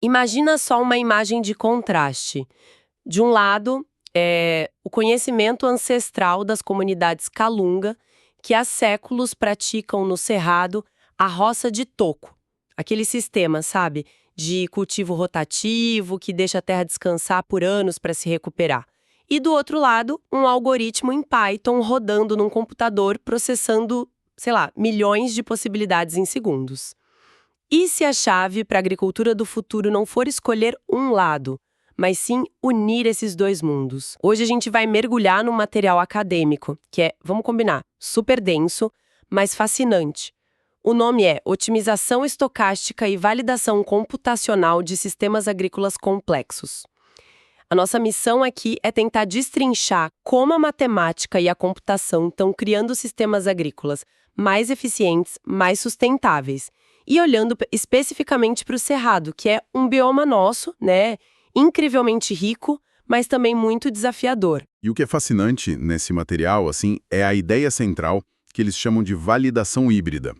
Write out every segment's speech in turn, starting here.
Imagina só uma imagem de contraste. De um lado, o conhecimento ancestral das comunidades Calunga, que há séculos praticam no Cerrado a roça de toco. Aquele sistema, sabe, de cultivo rotativo que deixa a terra descansar por anos para se recuperar. E do outro lado, um algoritmo em Python rodando num computador processando, sei lá, milhões de possibilidades em segundos. E se a chave para a agricultura do futuro não for escolher um lado, mas sim unir esses dois mundos? Hoje a gente vai mergulhar num material acadêmico, que é, vamos combinar, super denso, mas fascinante. O nome é Otimização Estocástica e Validação Computacional de Sistemas Agrícolas Complexos. A nossa missão aqui é tentar destrinchar como a matemática e a computação estão criando sistemas agrícolas mais eficientes, mais sustentáveis. E olhando especificamente para o Cerrado, que é um bioma nosso, né, incrivelmente rico, mas também muito desafiador. E o que é fascinante nesse material, assim, é a ideia central que eles chamam de validação híbrida.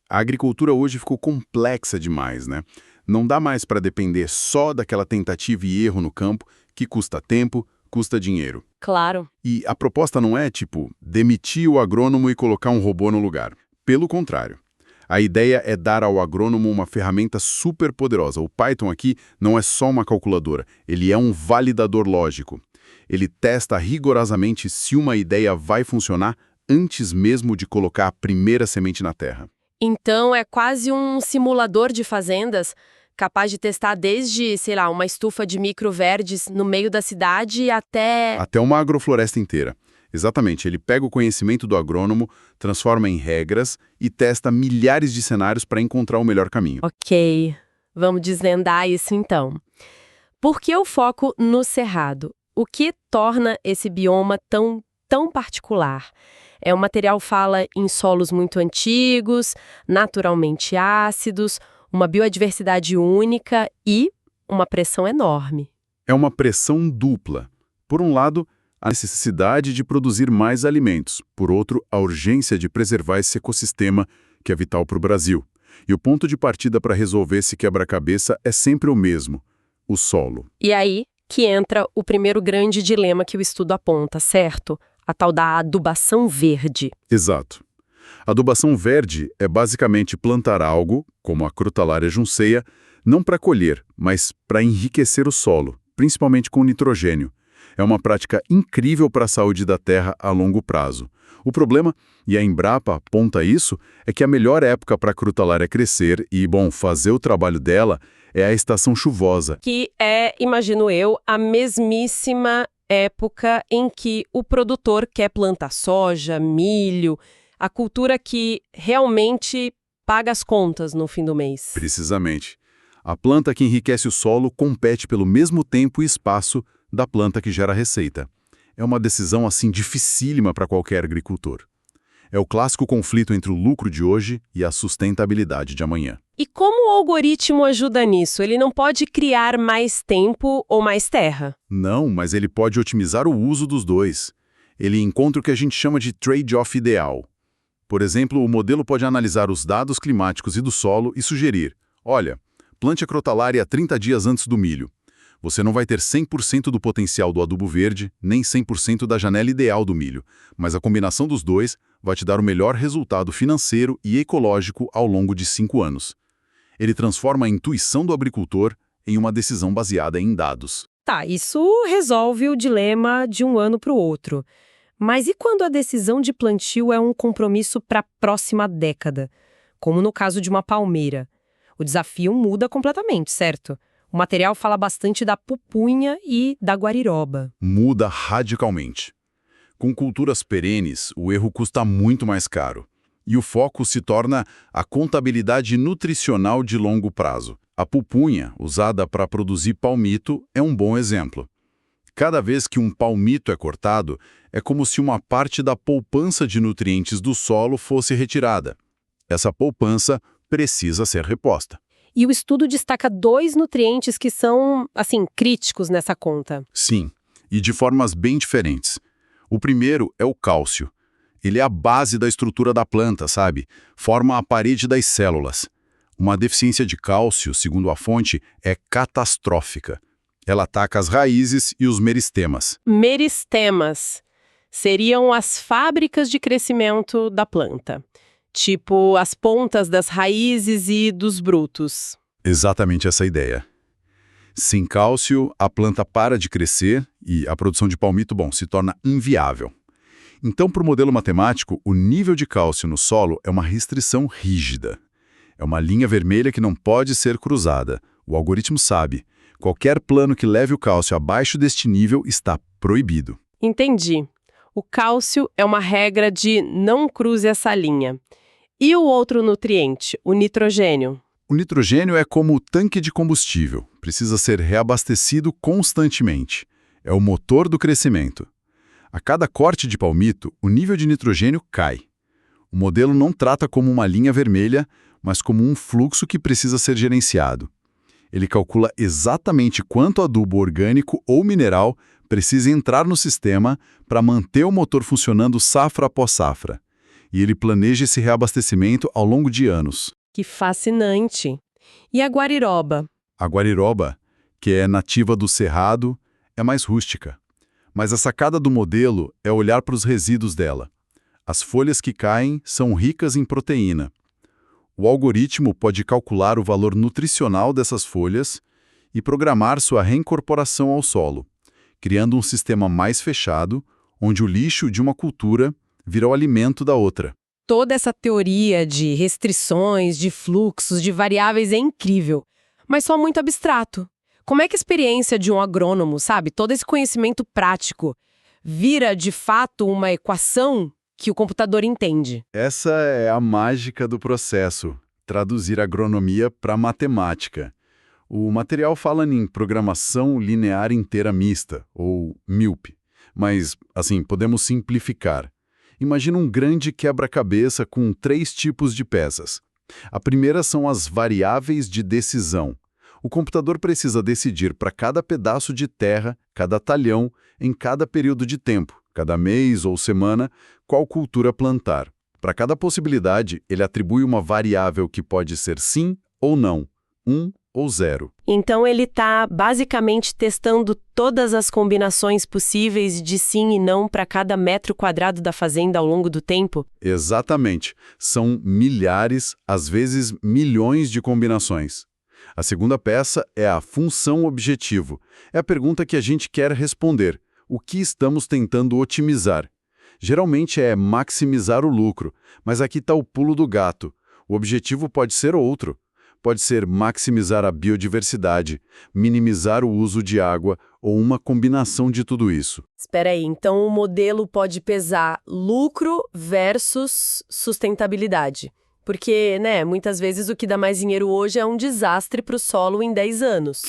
A agricultura hoje ficou complexa demais, né? Não dá mais para depender só daquela tentativa e erro no campo, que custa tempo, custa dinheiro. Claro. E a proposta não é, tipo, demitir o agrônomo e colocar um robô no lugar. Pelo contrário. A ideia é dar ao agrônomo uma ferramenta super poderosa. O Python aqui não é só uma calculadora, ele é um validador lógico. Ele testa rigorosamente se uma ideia vai funcionar antes mesmo de colocar a primeira semente na terra. Então é quase um simulador de fazendas, capaz de testar desde, sei lá, uma estufa de microverdes no meio da cidade até... Até uma agrofloresta inteira. Exatamente, ele pega o conhecimento do agrônomo, transforma em regras e testa milhares de cenários para encontrar o melhor caminho. Ok, vamos desvendar isso então. Por que eu foco no Cerrado? O que torna esse bioma tão particular? O material fala em solos muito antigos, naturalmente ácidos, uma biodiversidade única e uma pressão enorme. É uma pressão dupla. Por um lado, a necessidade de produzir mais alimentos. Por outro, a urgência de preservar esse ecossistema que é vital para o Brasil. E o ponto de partida para resolver esse quebra-cabeça é sempre o mesmo: o solo. E aí que entra o primeiro grande dilema que o estudo aponta, certo? A tal da adubação verde. Exato. A adubação verde é basicamente plantar algo, como a Crotalaria junceia, não para colher, mas para enriquecer o solo, principalmente com nitrogênio. É uma prática incrível para a saúde da terra a longo prazo. O problema, e a Embrapa aponta isso, é que a melhor época para a Crotalaria crescer e, fazer o trabalho dela é a estação chuvosa. Que é, imagino eu, a mesmíssima época em que o produtor quer plantar soja, milho, a cultura que realmente paga as contas no fim do mês. Precisamente. A planta que enriquece o solo compete pelo mesmo tempo e espaço da planta que gera receita. É uma decisão assim dificílima para qualquer agricultor. É o clássico conflito entre o lucro de hoje e a sustentabilidade de amanhã. E como o algoritmo ajuda nisso? Ele não pode criar mais tempo ou mais terra? Não, mas ele pode otimizar o uso dos dois. Ele encontra o que a gente chama de trade-off ideal. Por exemplo, o modelo pode analisar os dados climáticos e do solo e sugerir: olha, plante a Crotalaria 30 dias antes do milho. Você não vai ter 100% do potencial do adubo verde, nem 100% da janela ideal do milho, mas a combinação dos dois vai te dar o melhor resultado financeiro e ecológico ao longo de 5 anos. Ele transforma a intuição do agricultor em uma decisão baseada em dados. Tá, isso resolve o dilema de um ano para o outro. Mas e quando a decisão de plantio é um compromisso para a próxima década? Como no caso de uma palmeira. O desafio muda completamente, certo? O material fala bastante da pupunha e da guariroba. Muda radicalmente. Com culturas perenes, o erro custa muito mais caro. E o foco se torna a contabilidade nutricional de longo prazo. A pupunha, usada para produzir palmito, é um bom exemplo. Cada vez que um palmito é cortado, é como se uma parte da poupança de nutrientes do solo fosse retirada. Essa poupança precisa ser reposta. E o estudo destaca 2 nutrientes que são, críticos nessa conta. Sim, e de formas bem diferentes. O primeiro é o cálcio. Ele é a base da estrutura da planta, sabe? Forma a parede das células. Uma deficiência de cálcio, segundo a fonte, é catastrófica. Ela ataca as raízes e os meristemas. Meristemas seriam as fábricas de crescimento da planta, tipo as pontas das raízes e dos brutos. Exatamente essa ideia. Sem cálcio, a planta para de crescer e a produção de palmito, se torna inviável. Então, para o modelo matemático, o nível de cálcio no solo é uma restrição rígida. É uma linha vermelha que não pode ser cruzada. O algoritmo sabe. Qualquer plano que leve o cálcio abaixo deste nível está proibido. Entendi. O cálcio é uma regra de não cruze essa linha. E o outro nutriente, o nitrogênio? O nitrogênio é como o tanque de combustível. Precisa ser reabastecido constantemente. É o motor do crescimento. A cada corte de palmito, o nível de nitrogênio cai. O modelo não trata como uma linha vermelha, mas como um fluxo que precisa ser gerenciado. Ele calcula exatamente quanto adubo orgânico ou mineral precisa entrar no sistema para manter o motor funcionando safra após safra. E ele planeja esse reabastecimento ao longo de anos. Que fascinante! E a guariroba? A guariroba, que é nativa do cerrado, é mais rústica. Mas a sacada do modelo é olhar para os resíduos dela. As folhas que caem são ricas em proteína. O algoritmo pode calcular o valor nutricional dessas folhas e programar sua reincorporação ao solo, criando um sistema mais fechado, onde o lixo de uma cultura vira o alimento da outra. Toda essa teoria de restrições, de fluxos, de variáveis é incrível, mas só muito abstrato. Como é que a experiência de um agrônomo, todo esse conhecimento prático, vira de fato uma equação que o computador entende? Essa é a mágica do processo, traduzir agronomia para matemática. O material fala em programação linear inteira mista, ou MILP, mas, podemos simplificar. Imagina um grande quebra-cabeça com 3 tipos de peças. A primeira são as variáveis de decisão. O computador precisa decidir para cada pedaço de terra, cada talhão, em cada período de tempo, cada mês ou semana, qual cultura plantar. Para cada possibilidade, ele atribui uma variável que pode ser sim ou não, 1 ou 0. Então ele está basicamente testando todas as combinações possíveis de sim e não para cada metro quadrado da fazenda ao longo do tempo? Exatamente. São milhares, às vezes milhões de combinações. A segunda peça é a função objetivo. É a pergunta que a gente quer responder. O que estamos tentando otimizar? Geralmente é maximizar o lucro, mas aqui está o pulo do gato. O objetivo pode ser outro. Pode ser maximizar a biodiversidade, minimizar o uso de água ou uma combinação de tudo isso. Espera aí, então o modelo pode pesar lucro versus sustentabilidade. Porque, muitas vezes o que dá mais dinheiro hoje é um desastre para o solo em 10 anos.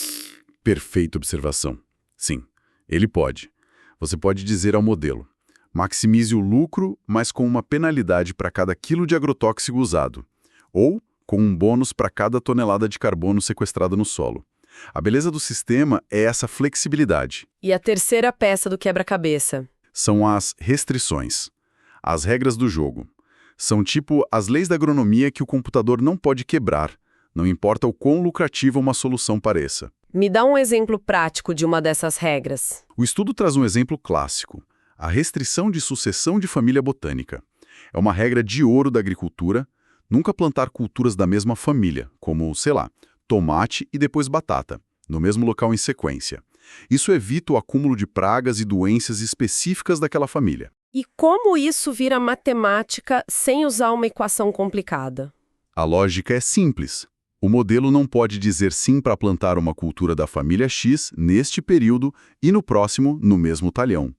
Perfeita observação. Sim, ele pode. Você pode dizer ao modelo: maximize o lucro, mas com uma penalidade para cada quilo de agrotóxico usado. Ou com um bônus para cada tonelada de carbono sequestrada no solo. A beleza do sistema é essa flexibilidade. E a terceira peça do quebra-cabeça? São as restrições. As regras do jogo. São tipo as leis da agronomia que o computador não pode quebrar, não importa o quão lucrativa uma solução pareça. Me dá um exemplo prático de uma dessas regras. O estudo traz um exemplo clássico: a restrição de sucessão de família botânica. É uma regra de ouro da agricultura. Nunca plantar culturas da mesma família, como, tomate e depois batata, no mesmo local em sequência. Isso evita o acúmulo de pragas e doenças específicas daquela família. E como isso vira matemática sem usar uma equação complicada? A lógica é simples. O modelo não pode dizer sim para plantar uma cultura da família X neste período e no próximo, no mesmo talhão.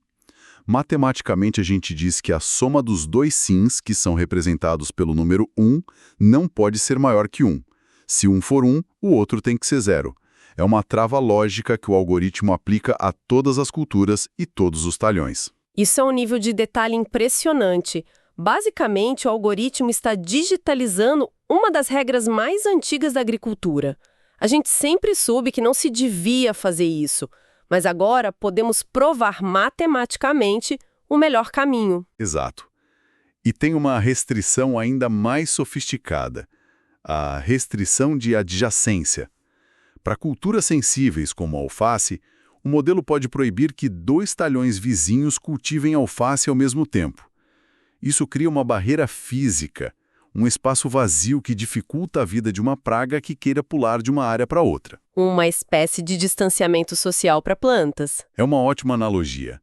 Matematicamente, a gente diz que a soma dos 2 sims, que são representados pelo número 1, não pode ser maior que 1. Se um for 1, o outro tem que ser 0. É uma trava lógica que o algoritmo aplica a todas as culturas e todos os talhões. Isso é um nível de detalhe impressionante. Basicamente, o algoritmo está digitalizando uma das regras mais antigas da agricultura. A gente sempre soube que não se devia fazer isso, mas agora podemos provar matematicamente o melhor caminho. Exato. E tem uma restrição ainda mais sofisticada. a restrição de adjacência. Para culturas sensíveis como a alface, o modelo pode proibir que 2 talhões vizinhos cultivem alface ao mesmo tempo. Isso cria uma barreira física, um espaço vazio que dificulta a vida de uma praga que queira pular de uma área para outra. Uma espécie de distanciamento social para plantas. É uma ótima analogia.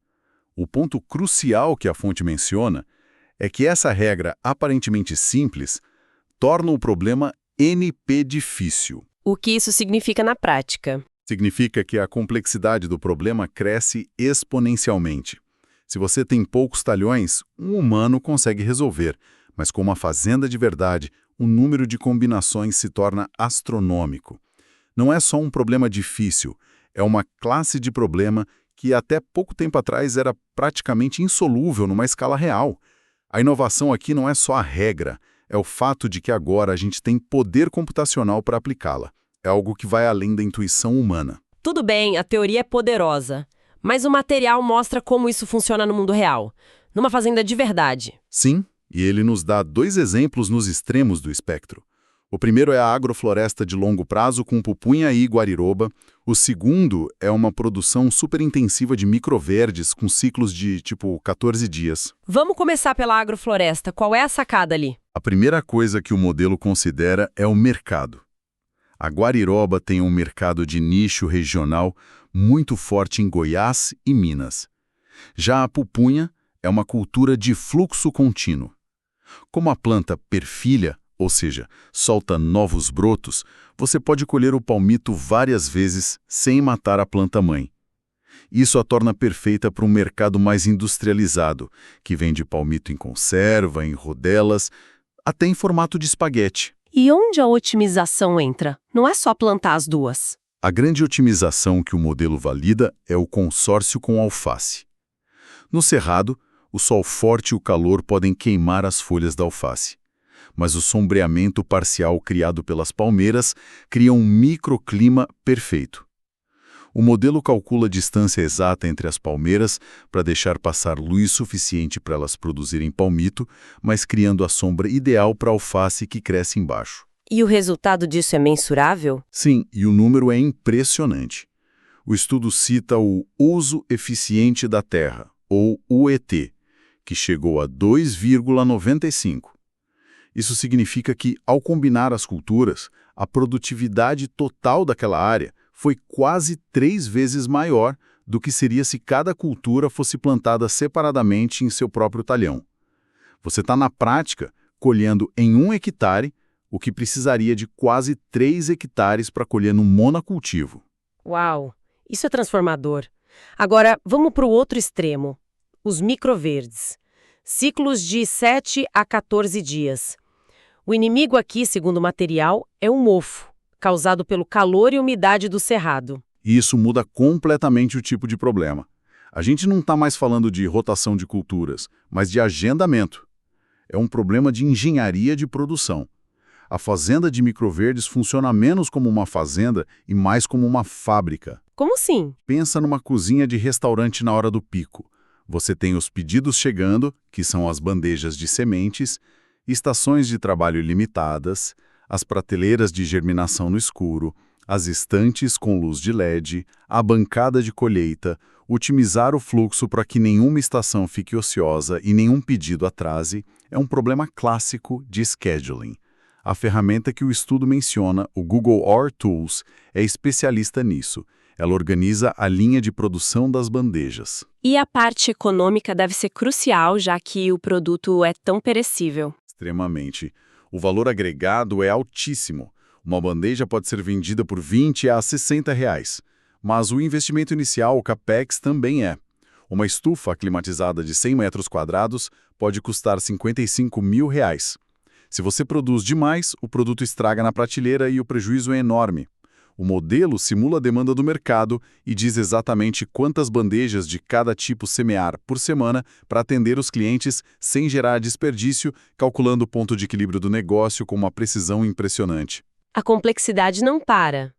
O ponto crucial que a fonte menciona é que essa regra aparentemente simples torna o problema NP difícil. O que isso significa na prática? Significa que a complexidade do problema cresce exponencialmente. Se você tem poucos talhões, um humano consegue resolver, mas com uma fazenda de verdade, o número de combinações se torna astronômico. Não é só um problema difícil, é uma classe de problema que até pouco tempo atrás era praticamente insolúvel numa escala real. A inovação aqui não é só a regra, é o fato de que agora a gente tem poder computacional para aplicá-la. É algo que vai além da intuição humana. Tudo bem, a teoria é poderosa, mas o material mostra como isso funciona no mundo real, numa fazenda de verdade. Sim, e ele nos dá 2 exemplos nos extremos do espectro. O primeiro é a agrofloresta de longo prazo com pupunha e guariroba. O segundo é uma produção superintensiva de microverdes com ciclos de, 14 dias. Vamos começar pela agrofloresta. Qual é a sacada ali? A primeira coisa que o modelo considera é o mercado. A guariroba tem um mercado de nicho regional muito forte em Goiás e Minas. Já a pupunha é uma cultura de fluxo contínuo. Como a planta perfilha, ou seja, solta novos brotos, você pode colher o palmito várias vezes sem matar a planta-mãe. Isso a torna perfeita para um mercado mais industrializado, que vende palmito em conserva, em rodelas, até em formato de espaguete. E onde a otimização entra? Não é só plantar as duas. A grande otimização que o modelo valida é o consórcio com alface. No cerrado, o sol forte e o calor podem queimar as folhas da alface. Mas o sombreamento parcial criado pelas palmeiras cria um microclima perfeito. O modelo calcula a distância exata entre as palmeiras para deixar passar luz suficiente para elas produzirem palmito, mas criando a sombra ideal para a alface que cresce embaixo. E o resultado disso é mensurável? Sim, e o número é impressionante. O estudo cita o uso eficiente da terra, ou UET, que chegou a 2,95. Isso significa que, ao combinar as culturas, a produtividade total daquela área foi quase 3 vezes maior do que seria se cada cultura fosse plantada separadamente em seu próprio talhão. Você está, na prática, colhendo em 1 hectare o que precisaria de quase 3 hectares para colher no monocultivo. Uau, isso é transformador. Agora, vamos para o outro extremo. Os microverdes. Ciclos de 7 a 14 dias. O inimigo aqui, segundo o material, é o mofo, causado pelo calor e umidade do cerrado. E isso muda completamente o tipo de problema. A gente não está mais falando de rotação de culturas, mas de agendamento. É um problema de engenharia de produção. A fazenda de microverdes funciona menos como uma fazenda e mais como uma fábrica. Como assim? Pensa numa cozinha de restaurante na hora do pico. Você tem os pedidos chegando, que são as bandejas de sementes, estações de trabalho limitadas, as prateleiras de germinação no escuro, as estantes com luz de LED, a bancada de colheita, otimizar o fluxo para que nenhuma estação fique ociosa e nenhum pedido atrase é um problema clássico de scheduling. A ferramenta que o estudo menciona, o Google Our Tools, é especialista nisso. Ela organiza a linha de produção das bandejas. E a parte econômica deve ser crucial, já que o produto é tão perecível. Extremamente. O valor agregado é altíssimo. Uma bandeja pode ser vendida por R$20 a R$60, mas o investimento inicial, o CAPEX, também é. Uma estufa climatizada de 100 metros quadrados pode custar R$55 mil. Se você produz demais, o produto estraga na prateleira e o prejuízo é enorme. O modelo simula a demanda do mercado e diz exatamente quantas bandejas de cada tipo semear por semana para atender os clientes sem gerar desperdício, calculando o ponto de equilíbrio do negócio com uma precisão impressionante. A complexidade não para.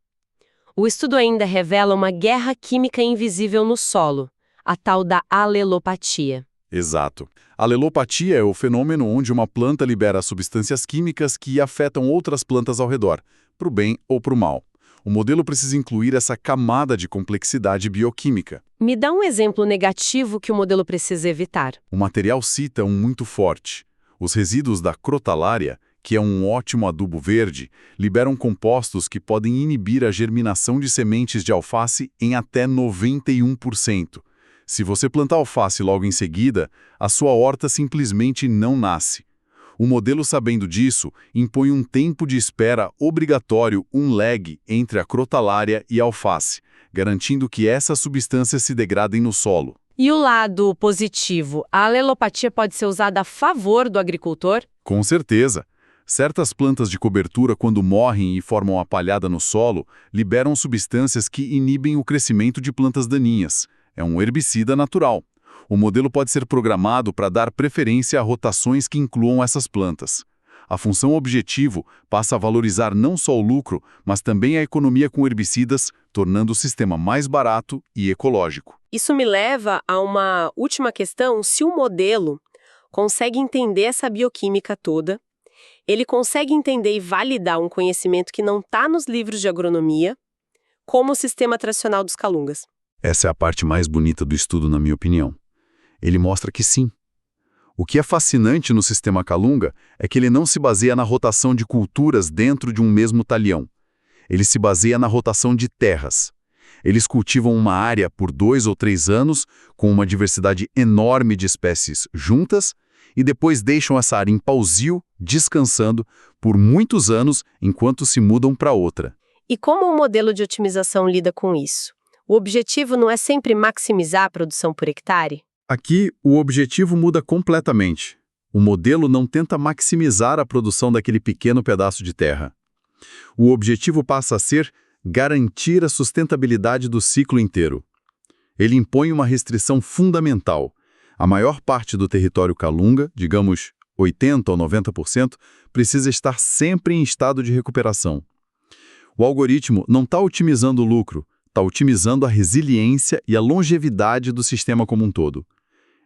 O estudo ainda revela uma guerra química invisível no solo, a tal da alelopatia. Exato. A lelopatia é o fenômeno onde uma planta libera substâncias químicas que afetam outras plantas ao redor, para o bem ou para o mal. O modelo precisa incluir essa camada de complexidade bioquímica. Me dá um exemplo negativo que o modelo precisa evitar. O material cita um muito forte. Os resíduos da crotalária, que é um ótimo adubo verde, liberam compostos que podem inibir a germinação de sementes de alface em até 91%. Se você plantar alface logo em seguida, a sua horta simplesmente não nasce. O modelo, sabendo disso, impõe um tempo de espera obrigatório, um lag, entre a crotalária e a alface, garantindo que essas substâncias se degradem no solo. E o lado positivo, a alelopatia pode ser usada a favor do agricultor? Com certeza. Certas plantas de cobertura, quando morrem e formam a palhada no solo, liberam substâncias que inibem o crescimento de plantas daninhas. É um herbicida natural. O modelo pode ser programado para dar preferência a rotações que incluam essas plantas. A função objetivo passa a valorizar não só o lucro, mas também a economia com herbicidas, tornando o sistema mais barato e ecológico. Isso me leva a uma última questão: se o modelo consegue entender essa bioquímica toda, ele consegue entender e validar um conhecimento que não está nos livros de agronomia, como o sistema tradicional dos Calungas. Essa é a parte mais bonita do estudo, na minha opinião. Ele mostra que sim. O que é fascinante no sistema Calunga é que ele não se baseia na rotação de culturas dentro de um mesmo talhão. Ele se baseia na rotação de terras. Eles cultivam uma área por 2 ou 3 anos, com uma diversidade enorme de espécies juntas, e depois deixam essa área em pausio, descansando, por muitos anos, enquanto se mudam para outra. E como o modelo de otimização lida com isso? O objetivo não é sempre maximizar a produção por hectare? Aqui, o objetivo muda completamente. O modelo não tenta maximizar a produção daquele pequeno pedaço de terra. O objetivo passa a ser garantir a sustentabilidade do ciclo inteiro. Ele impõe uma restrição fundamental. A maior parte do território Calunga, digamos 80% ou 90%, precisa estar sempre em estado de recuperação. O algoritmo não está otimizando o lucro, está otimizando a resiliência e a longevidade do sistema como um todo.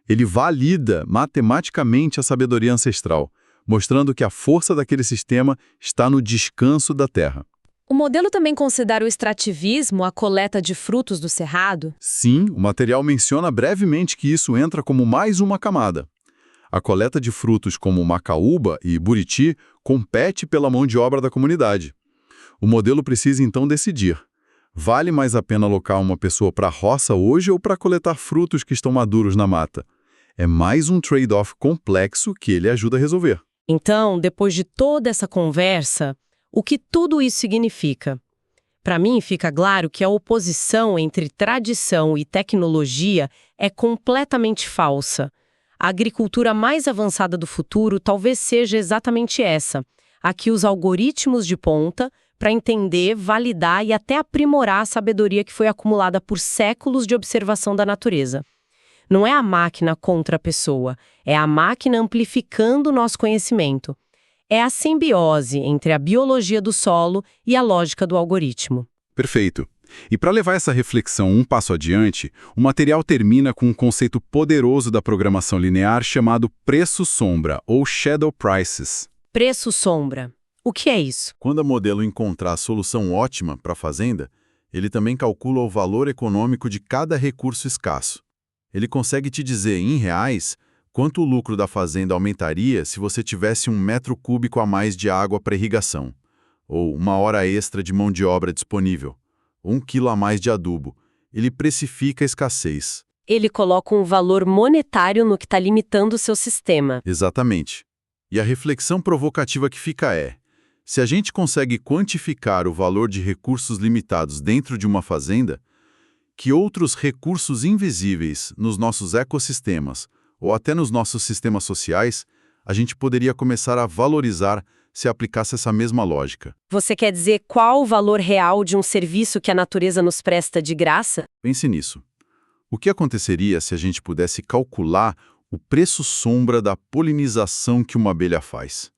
Ele valida matematicamente a sabedoria ancestral, mostrando que a força daquele sistema está no descanso da terra. O modelo também considera o extrativismo, a coleta de frutos do cerrado? Sim, o material menciona brevemente que isso entra como mais uma camada. A coleta de frutos como macaúba e buriti compete pela mão de obra da comunidade. O modelo precisa então decidir: vale mais a pena alocar uma pessoa para a roça hoje ou para coletar frutos que estão maduros na mata? É mais um trade-off complexo que ele ajuda a resolver. Então, depois de toda essa conversa, o que tudo isso significa? Para mim, fica claro que a oposição entre tradição e tecnologia é completamente falsa. A agricultura mais avançada do futuro talvez seja exatamente essa, a que usa algoritmos de ponta para entender, validar e até aprimorar a sabedoria que foi acumulada por séculos de observação da natureza. Não é a máquina contra a pessoa, é a máquina amplificando o nosso conhecimento. É a simbiose entre a biologia do solo e a lógica do algoritmo. Perfeito. E para levar essa reflexão um passo adiante, o material termina com um conceito poderoso da programação linear chamado preço-sombra, ou shadow prices. Preço-sombra. O que é isso? Quando o modelo encontrar a solução ótima para a fazenda, ele também calcula o valor econômico de cada recurso escasso. Ele consegue te dizer, em reais, quanto o lucro da fazenda aumentaria se você tivesse 1 metro cúbico a mais de água para irrigação, ou 1 hora extra de mão de obra disponível, ou 1 quilo a mais de adubo. Ele precifica a escassez. Ele coloca um valor monetário no que está limitando o seu sistema. Exatamente. E a reflexão provocativa que fica é: se a gente consegue quantificar o valor de recursos limitados dentro de uma fazenda, que outros recursos invisíveis nos nossos ecossistemas ou até nos nossos sistemas sociais, a gente poderia começar a valorizar se aplicasse essa mesma lógica. Você quer dizer qual o valor real de um serviço que a natureza nos presta de graça? Pense nisso. O que aconteceria se a gente pudesse calcular o preço sombra da polinização que uma abelha faz?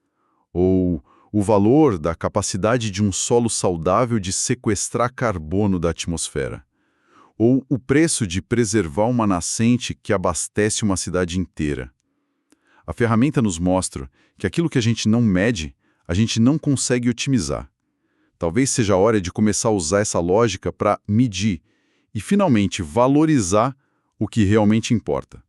Ou o valor da capacidade de um solo saudável de sequestrar carbono da atmosfera? ou o preço de preservar uma nascente que abastece uma cidade inteira. A ferramenta nos mostra que aquilo que a gente não mede, a gente não consegue otimizar. Talvez seja a hora de começar a usar essa lógica para medir e, finalmente, valorizar o que realmente importa.